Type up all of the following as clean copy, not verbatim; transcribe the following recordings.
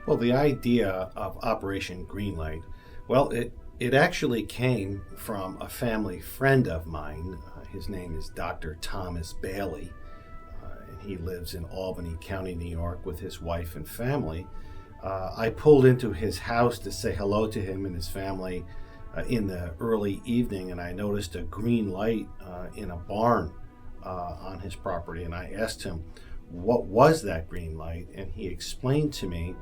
Well, the idea of Operation Greenlight, well, it actually came from a family friend of mine. His name is Dr. Thomas Bailey, and he lives in Albany County, New York, with his wife and family. I pulled into his house to say hello to him and his family in the early evening, and I noticed a green light in a barn on his property, and I asked him, what was that green light? And he explained to me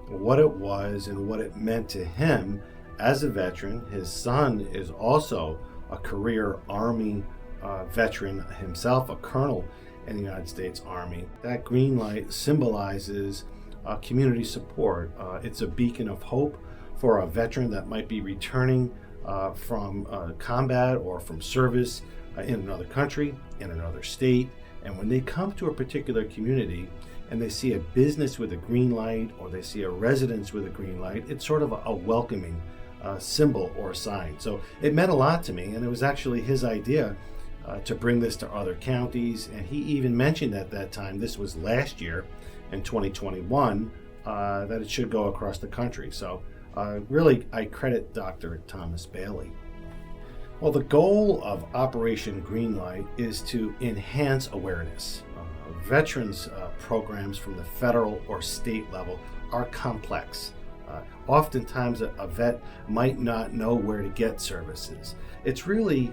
what it was and what it meant to him as a veteran. His son is also a career Army veteran himself, a colonel in the United States Army. That green light symbolizes community support. It's a beacon of hope for a veteran that might be returning from combat or from service in another country, in another state. And when they come to a particular community and they see a business with a green light or they see a residence with a green light, it's sort of a welcoming symbol or sign. So it meant a lot to me, and it was actually his idea to bring this to other counties. And he even mentioned at that time, this was last year in 2021, that it should go across the country. So really, I credit Dr. Thomas Bailey. Well, the goal of Operation Greenlight is to enhance awareness. Veterans programs from the federal or state level are complex. Oftentimes, a vet might not know where to get services. It's really,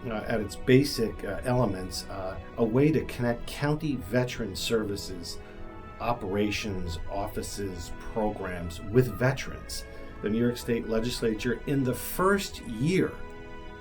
at its basic elements, a way to connect county veteran services, operations, offices, programs with veterans. The New York State Legislature, in the first year,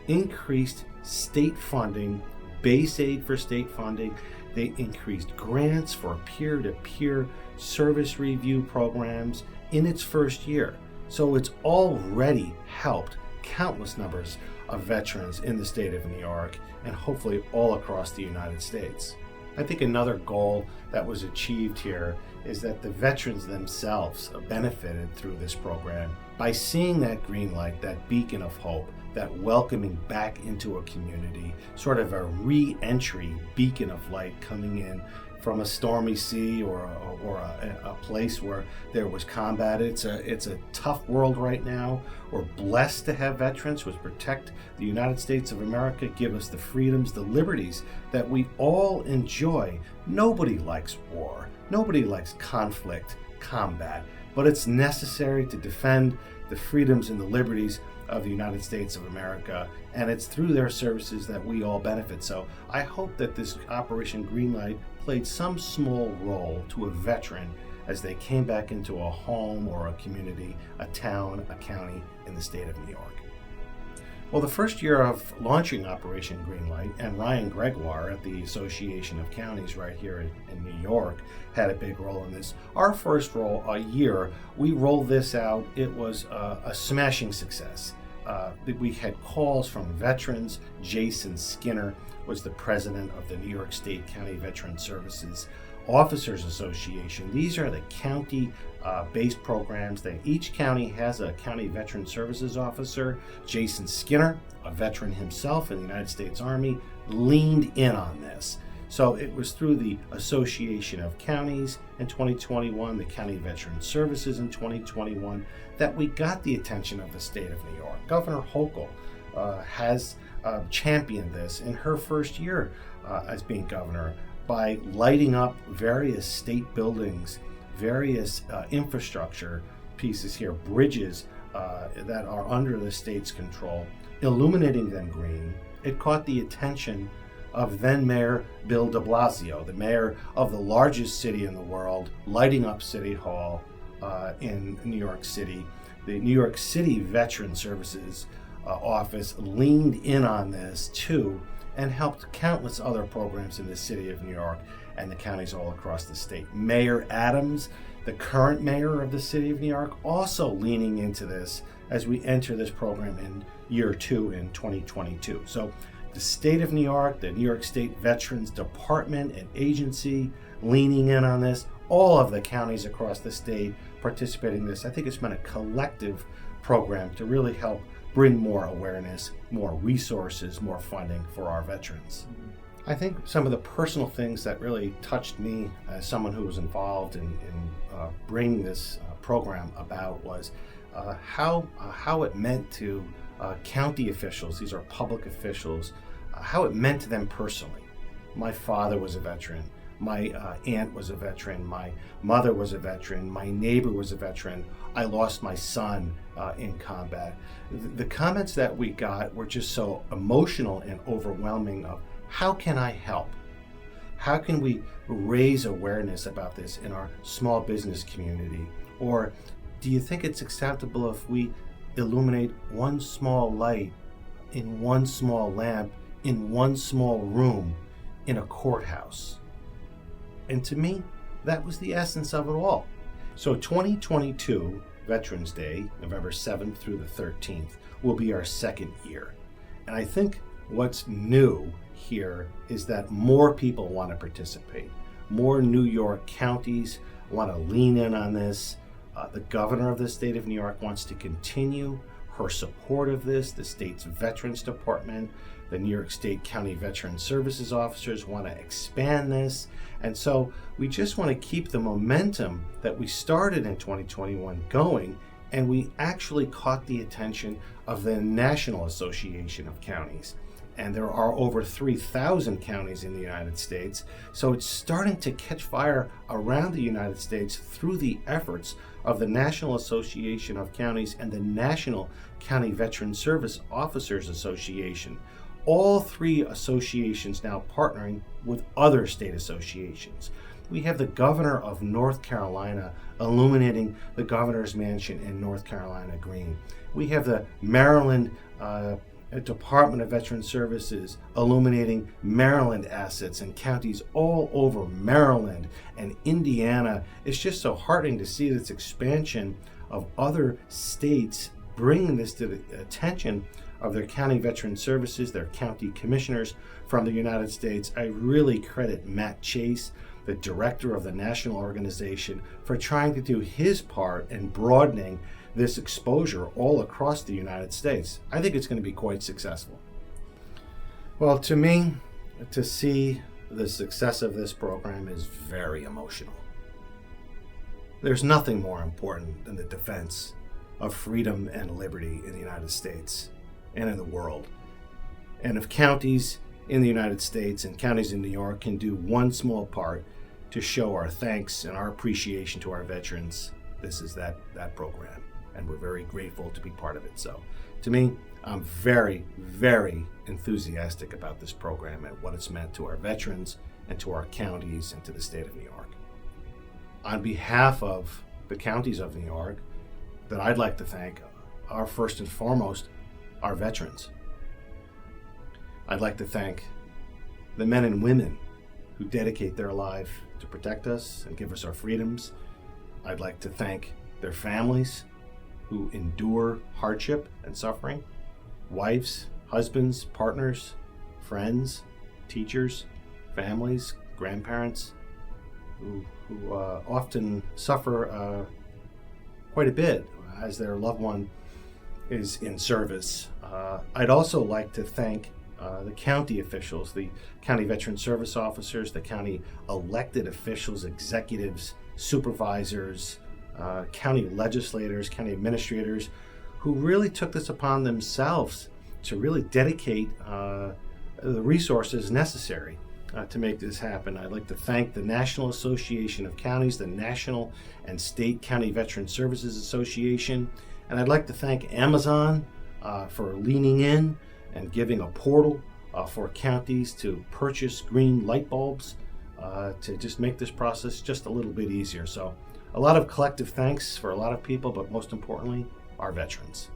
increased state funding, base aid for state funding. They increased grants for peer-to-peer service review programs in its first year. So it's already helped countless numbers of veterans in the state of New York and hopefully all across the United States. I think another goal that was achieved here is that the veterans themselves benefited through this program by seeing that green light, that beacon of hope, that welcoming back into a community, sort of a re-entry beacon of light coming in from a stormy sea or a place where there was combat. It's a tough world right now. We're blessed to have veterans who protect the United States of America, give us the freedoms, the liberties that we all enjoy. Nobody likes war. Nobody likes conflict, combat, but it's necessary to defend the freedoms and the liberties of the United States of America, and it's through their services that we all benefit. So I hope that this Operation Greenlight played some small role to a veteran as they came back into a home or a community, a town, a county in the state of New York. Well, the first year of launching Operation Greenlight, and Ryan Gregoire at the Association of Counties right here in New York had a big role in this. Our first year, we rolled this out. It was a smashing success. We had calls from veterans. Jason Skinner was the president of the New York State County Veteran Services Officers Association. These are the county-based programs that each county has a county veteran services officer. Jason Skinner, a veteran himself in the United States Army, leaned in on this. So it was through the Association of Counties in 2021, the County Veteran Services in 2021, that we got the attention of the state of New York. Governor Hochul has championed this in her first year as being governor, by lighting up various state buildings, various infrastructure pieces here, bridges that are under the state's control, illuminating them green. It caught the attention of then Mayor Bill de Blasio, the mayor of the largest city in the world, lighting up City Hall in New York City. The New York City Veteran Services Office leaned in on this too, and helped countless other programs in the city of New York and the counties all across the state. Mayor Adams, the current mayor of the city of New York, also leaning into this as we enter this program in year 2 in 2022. So the state of New York, the New York State Veterans Department and agency leaning in on this, all of the counties across the state participating in this. I think it's been a collective program to really help bring more awareness, more resources, more funding for our veterans. I think some of the personal things that really touched me as someone who was involved in bringing this program about was how it meant to county officials, these are public officials, how it meant to them personally. My father was a veteran. My aunt was a veteran. My mother was a veteran. My neighbor was a veteran. I lost my son in combat. The comments that we got were just so emotional and overwhelming of how can I help? How can we raise awareness about this in our small business community? Or do you think it's acceptable if we illuminate one small light in one small lamp in one small room in a courthouse? And to me, that was the essence of it all. So 2022, Veterans Day, November 7th through the 13th, will be our second year. And I think what's new here is that more people want to participate. More New York counties want to lean in on this. The governor of the state of New York wants to continue her support of this. The state's Veterans Department, the New York State County Veteran Services officers want to expand this. And so we just want to keep the momentum that we started in 2021 going, and we actually caught the attention of the National Association of Counties. And there are over 3,000 counties in the United States. So it's starting to catch fire around the United States through the efforts of the National Association of Counties and the National County Veteran Service Officers Association. All three associations now partnering with other state associations. We have the governor of North Carolina illuminating the governor's mansion in North Carolina green. We have the Maryland Department of Veteran Services illuminating Maryland assets and counties all over Maryland and Indiana. It's just so heartening to see this expansion of other states bringing this to the attention of their county veteran services, their county commissioners from the United States. I really credit Matt Chase, the director of the national organization, for trying to do his part in broadening this exposure all across the United States. I think it's going to be quite successful. Well, to me, to see the success of this program is very emotional. There's nothing more important than the defense of freedom and liberty in the United States and in the world. And if counties in the United States and counties in New York can do one small part to show our thanks and our appreciation to our veterans, this is that program. And we're very grateful to be part of it. So to me, I'm very, very enthusiastic about this program and what it's meant to our veterans and to our counties and to the state of New York. On behalf of the counties of New York, that I'd like to thank our first and foremost, our veterans. I'd like to thank the men and women who dedicate their life to protect us and give us our freedoms. I'd like to thank their families who endure hardship and suffering, wives, husbands, partners, friends, teachers, families, grandparents, who often suffer quite a bit as their loved one is in service. I'd also like to thank the county officials, the county veteran service officers, the county elected officials, executives, supervisors, county legislators, county administrators, who really took this upon themselves to really dedicate the resources necessary to make this happen. I'd like to thank the National Association of Counties, the National and State County Veteran Services Association, and I'd like to thank Amazon for leaning in and giving a portal for counties to purchase green light bulbs to just make this process just a little bit easier. So a lot of collective thanks for a lot of people, but most importantly, our veterans.